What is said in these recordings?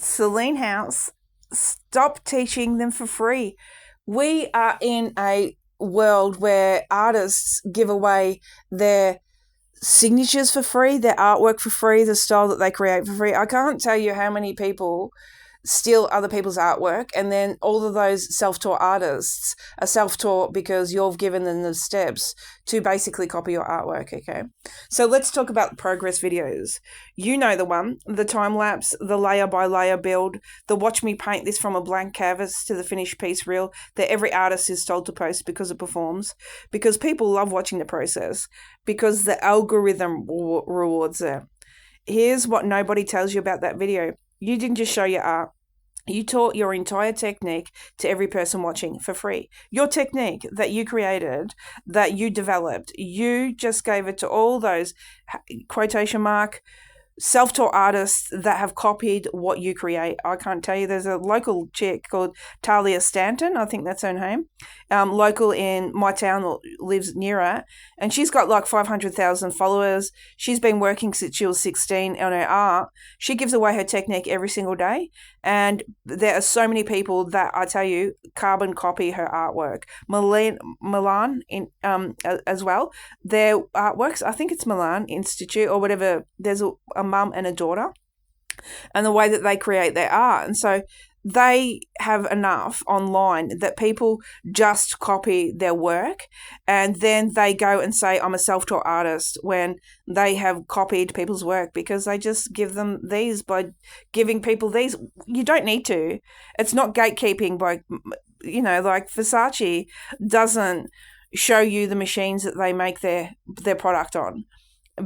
Solene Haus, stop teaching them for free. We are in a world where artists give away their signatures for free, their artwork for free, the style that they create for free. I can't tell you how many people steal other people's artwork, and then all of those self-taught artists are self-taught because you've given them the steps to basically copy your artwork. Okay, so let's talk about progress videos. You know the one, the time-lapse, the layer by layer build, the watch me paint this from a blank canvas to the finished piece reel that every artist is told to post because it performs, because people love watching the process, because the algorithm rewards it. Here's what nobody tells you about that video. You didn't just show your art. You taught your entire technique to every person watching for free. Your technique that you created, that you developed, you just gave it to all those quotation mark self-taught artists that have copied what you create. I can't tell you. There's a local chick called Talia Stanton, I think that's her name, local in my town, lives near her, and she's got like 500,000 followers. She's been working since she was 16 on her art. She gives away her technique every single day, and there are so many people that, I tell you, carbon copy her artwork. Milan as well, their artworks, I think it's Milan Institute or whatever, there's a mum and a daughter, and the way that they create their art. And so they have enough online that people just copy their work, and then they go and say, I'm a self-taught artist, when they have copied people's work, because they just give them these by giving people these. You don't need to. It's not gatekeeping by, like Versace doesn't show you the machines that they make their product on.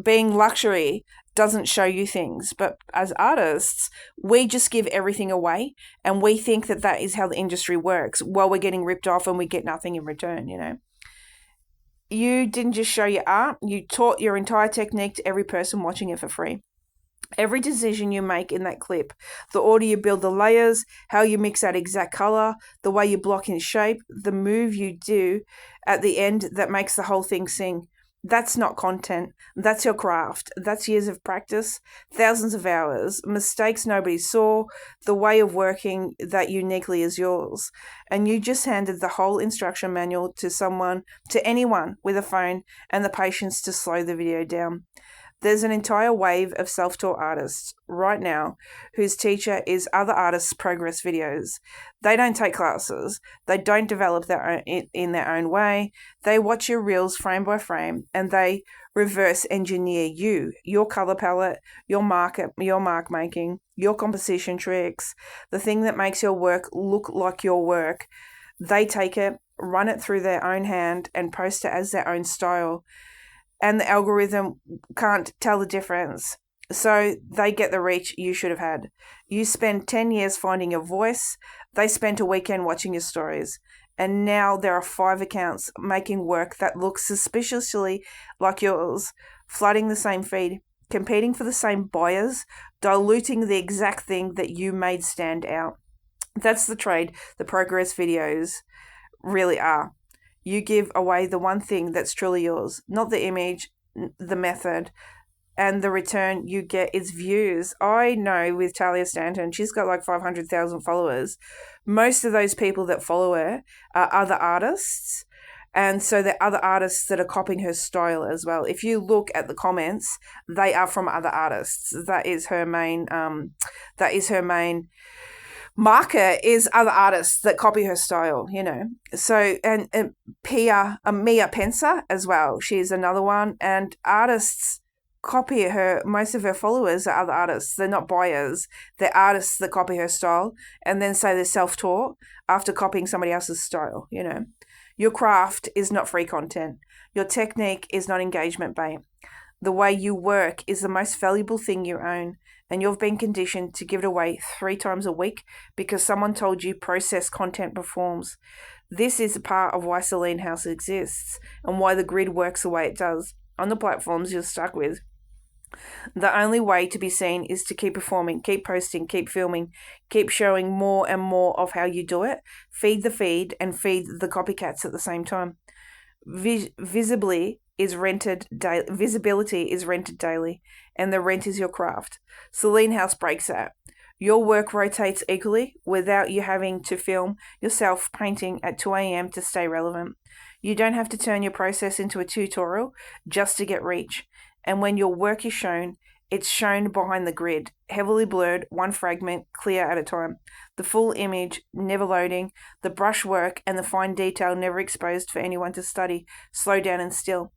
Being luxury doesn't show you things, but as artists, we just give everything away, and we think that that is how the industry works, while we're getting ripped off and we get nothing in return. You didn't just show your art, you taught your entire technique to every person watching it for free. Every decision you make in that clip, the order you build the layers, how you mix that exact color, the way you block in shape, the move you do at the end that makes the whole thing sing. That's not content. That's your craft. That's years of practice, thousands of hours, mistakes nobody saw, the way of working that uniquely is yours. And you just handed the whole instruction manual to anyone with a phone and the patience to slow the video down. There's an entire wave of self-taught artists right now whose teacher is other artists' progress videos. They don't take classes. They don't develop in their own way. They watch your reels frame by frame, and they reverse engineer you, your color palette, your mark making, your composition tricks, the thing that makes your work look like your work. They take it, run it through their own hand, and post it as their own style. And the algorithm can't tell the difference. So they get the reach you should have had. You spend 10 years finding your voice. They spent a weekend watching your stories. And now there are 5 accounts making work that looks suspiciously like yours, flooding the same feed, competing for the same buyers, diluting the exact thing that you made stand out. That's the trade the progress videos really are. You give away the one thing that's truly yours, not the image, the method, and the return you get is views. I know with Talia Stanton, she's got like 500,000 followers. Most of those people that follow her are other artists, and so they're other artists that are copying her style as well. If you look at the comments, they are from other artists. That is her main marker, is other artists that copy her style, So, and Mia Pensa as well. She's another one. And artists copy her. Most of her followers are other artists. They're not buyers. They're artists that copy her style and then say they're self-taught after copying somebody else's style, Your craft is not free content. Your technique is not engagement bait. The way you work is the most valuable thing you own, and you've been conditioned to give it away 3 times a week because someone told you processed content performs. This is a part of why Solene Haus exists and why the grid works the way it does on the platforms you're stuck with. The only way to be seen is to keep performing, keep posting, keep filming, keep showing more and more of how you do it. Feed the feed and feed the copycats at the same time. Visibility is rented daily, and the rent is your craft. Solene Haus breaks that. Your work rotates equally without you having to film yourself painting at 2 a.m. to stay relevant. You don't have to turn your process into a tutorial just to get reach. And when your work is shown, it's shown behind the grid, heavily blurred, one fragment clear at a time. The full image never loading, the brushwork and the fine detail never exposed for anyone to study, slow down and still.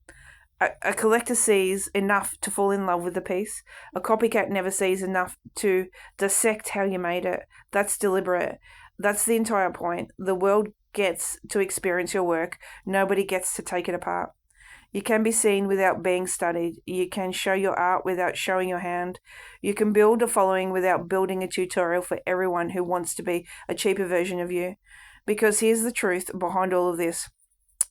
A collector sees enough to fall in love with the piece. A copycat never sees enough to dissect how you made it. That's deliberate. That's the entire point. The world gets to experience your work. Nobody gets to take it apart. You can be seen without being studied. You can show your art without showing your hand. You can build a following without building a tutorial for everyone who wants to be a cheaper version of you. Because here's the truth behind all of this.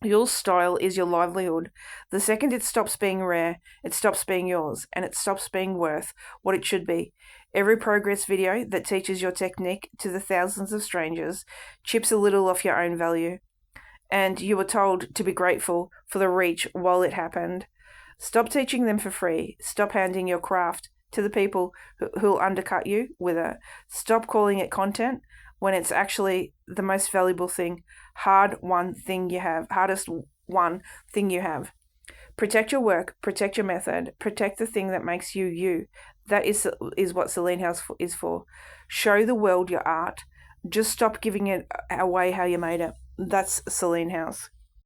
Your style is your livelihood. The second it stops being rare, it stops being yours, and it stops being worth what it should be. Every progress video that teaches your technique to the thousands of strangers chips a little off your own value. And you were told to be grateful for the reach while it happened. Stop teaching them for free. Stop handing your craft to the people who'll undercut you with it. Stop calling it content when it's actually the most valuable thing, hardest one thing you have. Protect your work, protect your method, protect the thing that makes you you. That is what Solene Haus is for. Show the world your art. Just stop giving it away how you made it. That's Solene Haus.